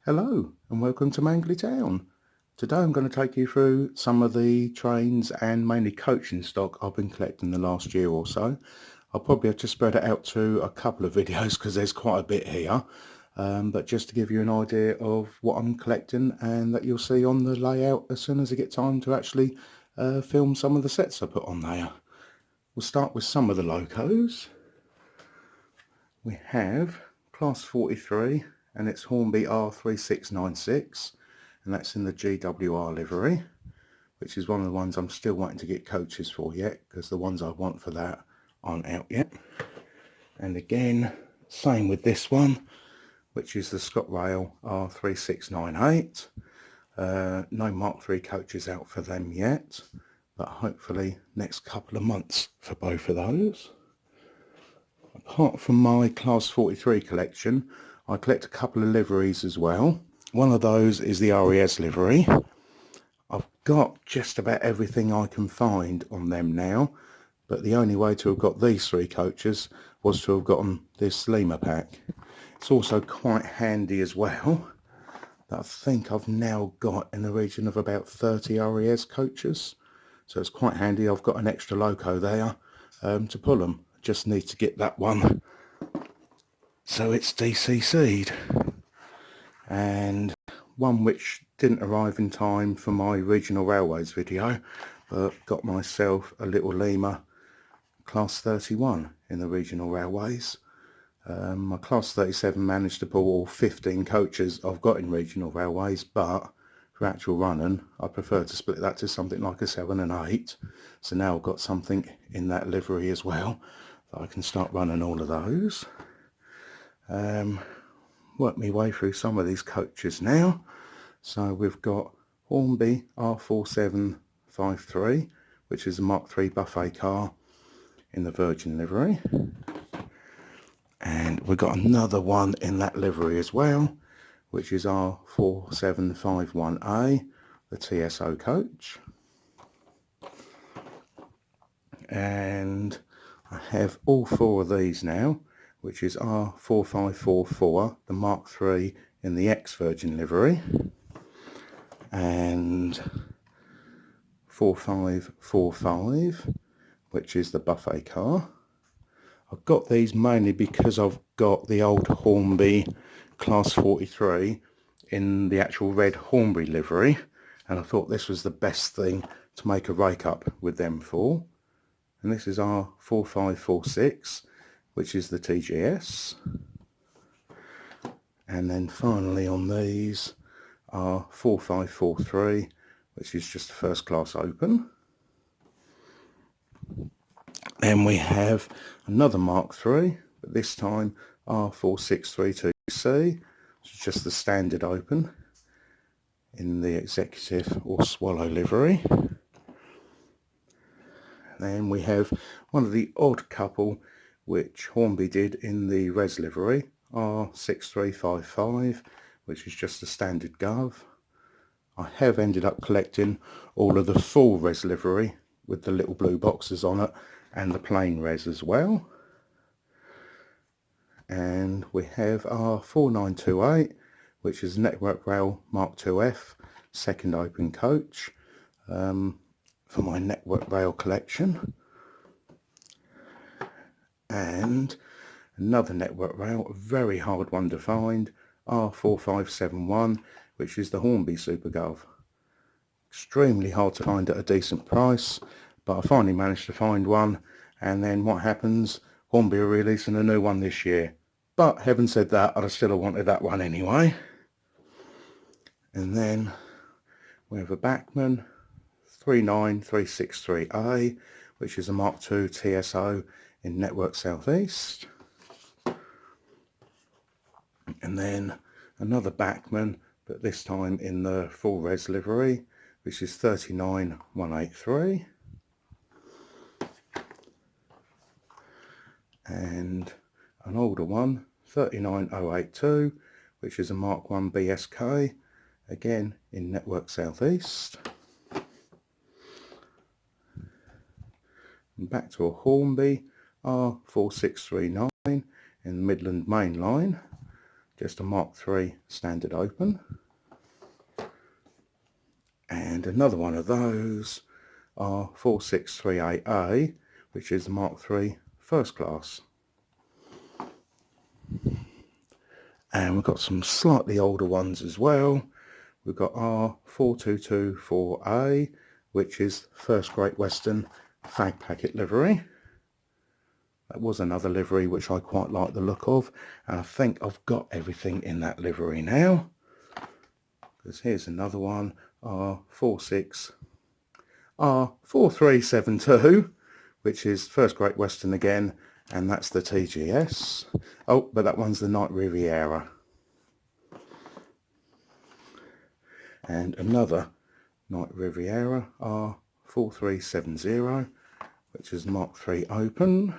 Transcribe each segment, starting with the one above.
Hello and welcome to Mangley Town. Today I'm going to take you through some of the trains and mainly coaching stock I've been collecting the last year or so. I'll probably have to spread it out to a couple of videos because there's quite a bit here. But just to give you an idea of what I'm collecting and that you'll see on the layout as soon as I get time to actually film some of the sets I put on there. We'll start with some of the locos. We have Class 43 and it's Hornby R3696 and that's in the GWR livery, which is one of the ones I'm still waiting to get coaches for yet because the ones I want for that aren't out yet. And again, same with this one, which is the ScotRail R3698. No Mark III coaches out for them yet, but hopefully next couple of months for both of those. Apart from my Class 43 collection, I collect a couple of liveries as well. One of those is the RES livery. I've got just about everything I can find on them now, but the only way to have got these three coaches was to have gotten this Lima pack. It's also quite handy as well that I think I've now got in the region of about 30 RES coaches. So it's quite handy. I've got an extra loco there to pull them. Just need to get that one so it's DCC'd. And one which didn't arrive in time for my regional railways video, but got myself a little Lima Class 31 in the regional railways. My Class 37 managed to pull all 15 coaches I've got in regional railways, but for actual running I prefer to split that to something like a 7 and 8. So now I've got something in that livery as well that I can start running all of those. Work my way through some of these coaches now. So we've got Hornby R4753, which is a Mark III buffet car in the Virgin livery. And we've got another one in that livery as well, which is R4751A, the TSO coach. And I have all four of these now, which is R4544, the Mark III in the ex-Virgin livery, and 4545, which is the buffet car. I've got these mainly because I've got the old Hornby Class 43 in the actual red Hornby livery, and I thought this was the best thing to make a rake up with them for. And this is our 4546, which is the TGS. And then finally on these are 4543, which is just a first class open. Then we have another Mark III, but this time R4632C, which is just the standard open in the executive or swallow livery. Then we have one of the odd couple which Hornby did in the res livery, R6355, which is just a standard gov. I have ended up collecting all of the full res livery with the little blue boxes on it and the plain res as well. And we have our 4928, which is Network Rail Mark IIF second open coach for my Network Rail collection. And another Network Rail, a very hard one to find, R4571, which is the Hornby Supergov. Extremely hard to find at a decent price, but I finally managed to find one. And then what happens? Hornby are releasing a new one this year. But having said that, I'd have still wanted that one anyway. And then we have a Bachmann 39363A, which is a Mark II TSO in Network Southeast. And then another Bachmann, but this time in the full res livery, which is 39183. And an older one, 39082, which is a Mark I BSK, again in Network Southeast. And back to a Hornby R4639 in the Midland Main Line, just a Mark III standard open. And another one of those are 4638A, which is the Mark III first class. And we've got some slightly older ones as well. We've got our 4224A, which is First Great Western fag packet livery. That was another livery which I quite like the look of, and I think I've got everything in that livery now. Because here's another one, our 4372, which is First Great Western again, and that's the TGS. Oh, but that one's the Night Riviera. And another Night Riviera, our 4370, which is Mark III open.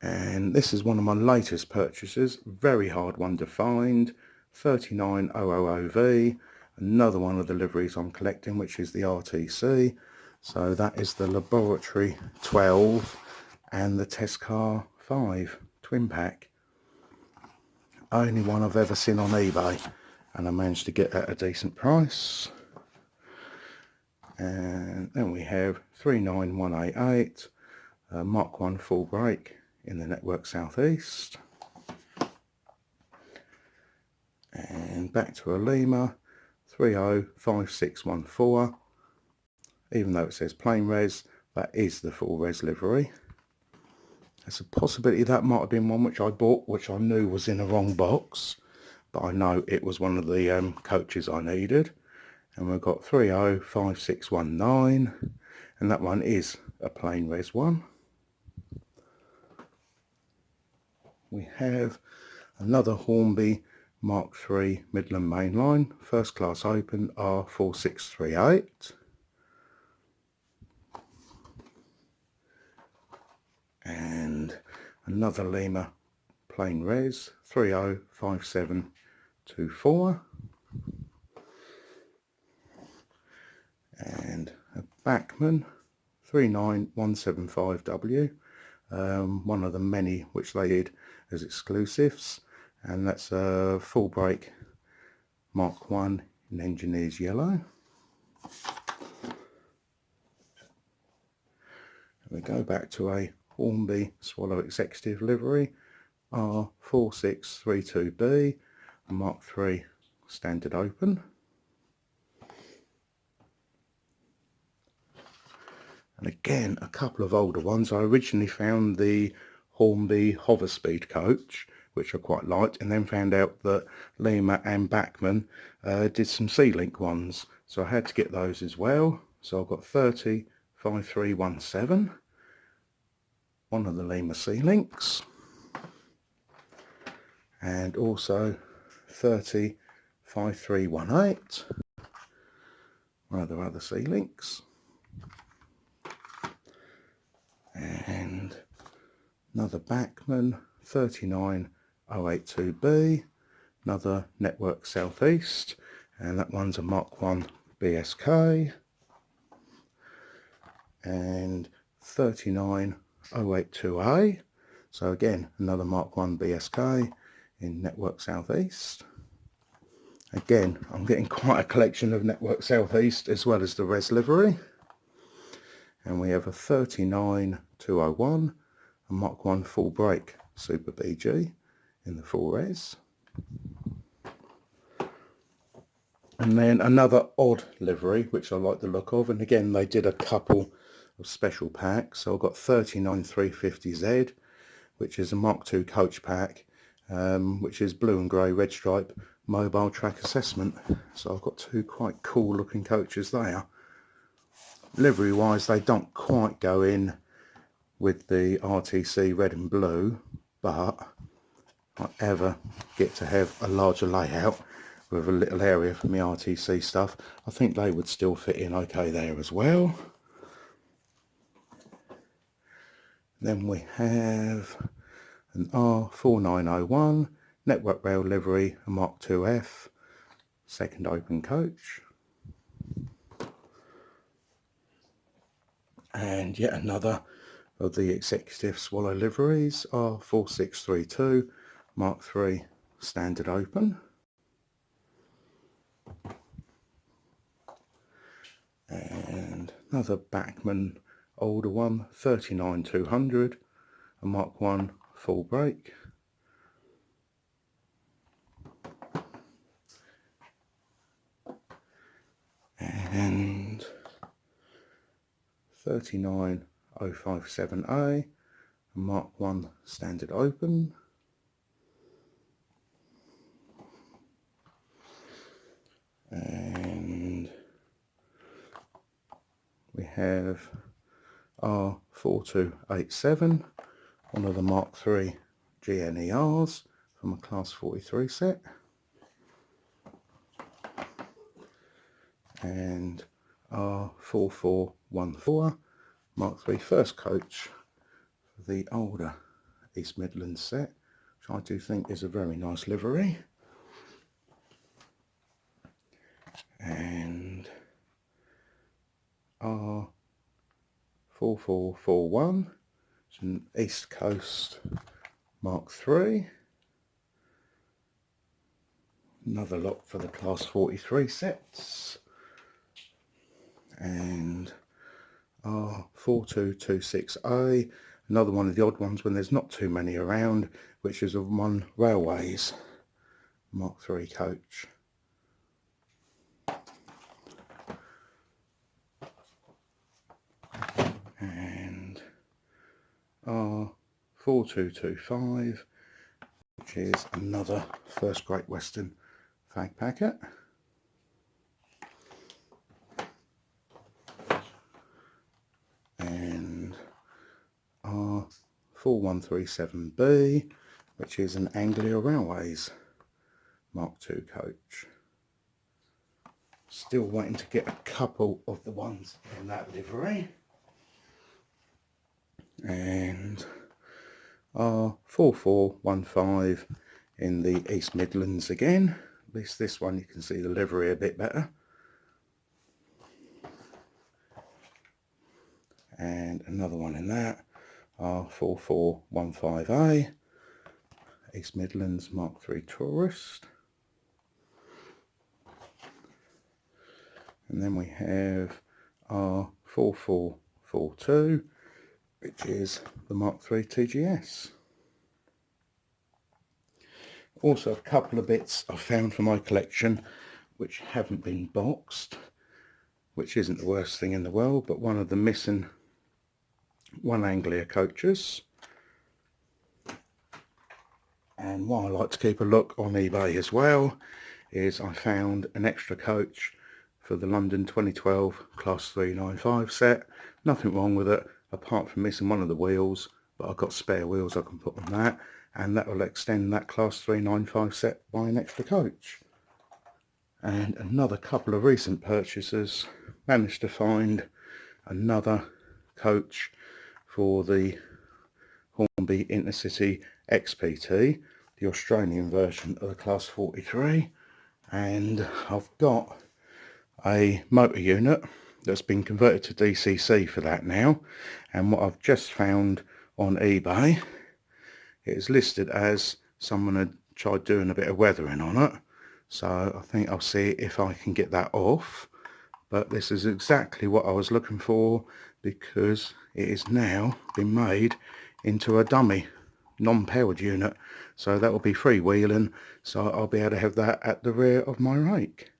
And this is one of my latest purchases, very hard one to find, 39000V, another one of the liveries I'm collecting, which is the RTC. So that is the Laboratory 12 and the Test Car 5 twin pack. Only one I've ever seen on eBay, and I managed to get at a decent price. And then we have 39188, Mark 1 full brake in the Network Southeast. And back to a Lima 305614. Even though it says plain res, that is the full res livery. There's a possibility that might have been one which I bought, which I knew was in the wrong box, but I know it was one of the coaches I needed. And we've got 305619, and that one is a plain res one. We have another Hornby Mark III Midland Mainline, first class open, R4638. And another Lima plain res, 305724. And a Bachmann 39175W, one of the many which they did as exclusives, and that's a full brake Mark 1 in Engineer's yellow. And we go back to a Hornby Swallow Executive livery, R4632B, Mark 3 standard open. And again, a couple of older ones. I originally found the Hornby Hover Speed coach, which I quite liked, and then found out that Lima and Bachmann did some C-Link ones, so I had to get those as well. So I've got 305317, one of the Lima C-Links, and also 305318, one of the other C-Links. And another Bachmann 39082B, another Network Southeast, and that one's a Mark 1 BSK. And 39082A, so again another Mark 1 BSK in Network Southeast. Again, I'm getting quite a collection of Network Southeast as well as the res livery. And we have a 39201, a Mark 1 full brake Super BG in the full res. And then another odd livery which I like the look of, and again they did a couple of special packs. So I've got 39350Z, which is a Mark II coach pack, which is blue and grey red stripe mobile track assessment. So I've got two quite cool looking coaches there. Livery wise they don't quite go in with the RTC red and blue, but if I ever get to have a larger layout with a little area for my RTC stuff, I think they would still fit in okay there as well. Then we have an R4901 Network Rail livery, a Mark IIF second open coach. And yet another of the executive swallow liveries are 4632 Mark III standard open. And another Bachmann older one, 39200, a Mark 1 full brake. And 39057A, a Mark 1 standard open. And we have R4287, one of the Mark III GNERs from a Class 43 set. And R4414, Mark III first coach for the older East Midlands set, which I do think is a very nice livery. And R4441, it's an East Coast Mark III. Another lot for the Class 43 sets. And R4226A, another one of the odd ones when there's not too many around, which is a One Railways Mark III coach. And R4225, which is another First Great Western fag packet. And R4137B, which is an Anglia Railways Mark II coach. Still waiting to get a couple of the ones in that livery. And R4415 in the East Midlands again. At least this one you can see the livery a bit better. And another one in that, R4415A, East Midlands Mark III Tourist. And then we have R4442, which is the Mark III TGS. Also a couple of bits I found for my collection which haven't been boxed, which isn't the worst thing in the world, but one of the missing One Anglia coaches. And what I like to keep a look on eBay as well is I found an extra coach for the London 2012 Class 395 set. Nothing wrong with it apart from missing one of the wheels, but I've got spare wheels I can put on that, and that will extend that Class 395 set by an extra coach. And another couple of recent purchases, managed to find another coach for the Hornby Intercity XPT, the Australian version of the Class 43, and I've got a motor unit that's been converted to DCC for that now, and what I've just found on eBay, it is listed as someone had tried doing a bit of weathering on it, so I think I'll see if I can get that off. But this is exactly what I was looking for, because it is now been made into a dummy non-powered unit, so that will be freewheeling, so I'll be able to have that at the rear of my rake.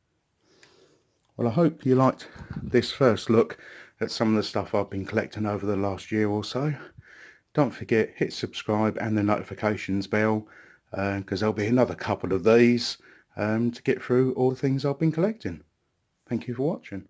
Well, I hope you liked this first look at some of the stuff I've been collecting over the last year or so. Don't forget, hit subscribe and the notifications bell, because there'll be another couple of these to get through all the things I've been collecting. Thank you for watching.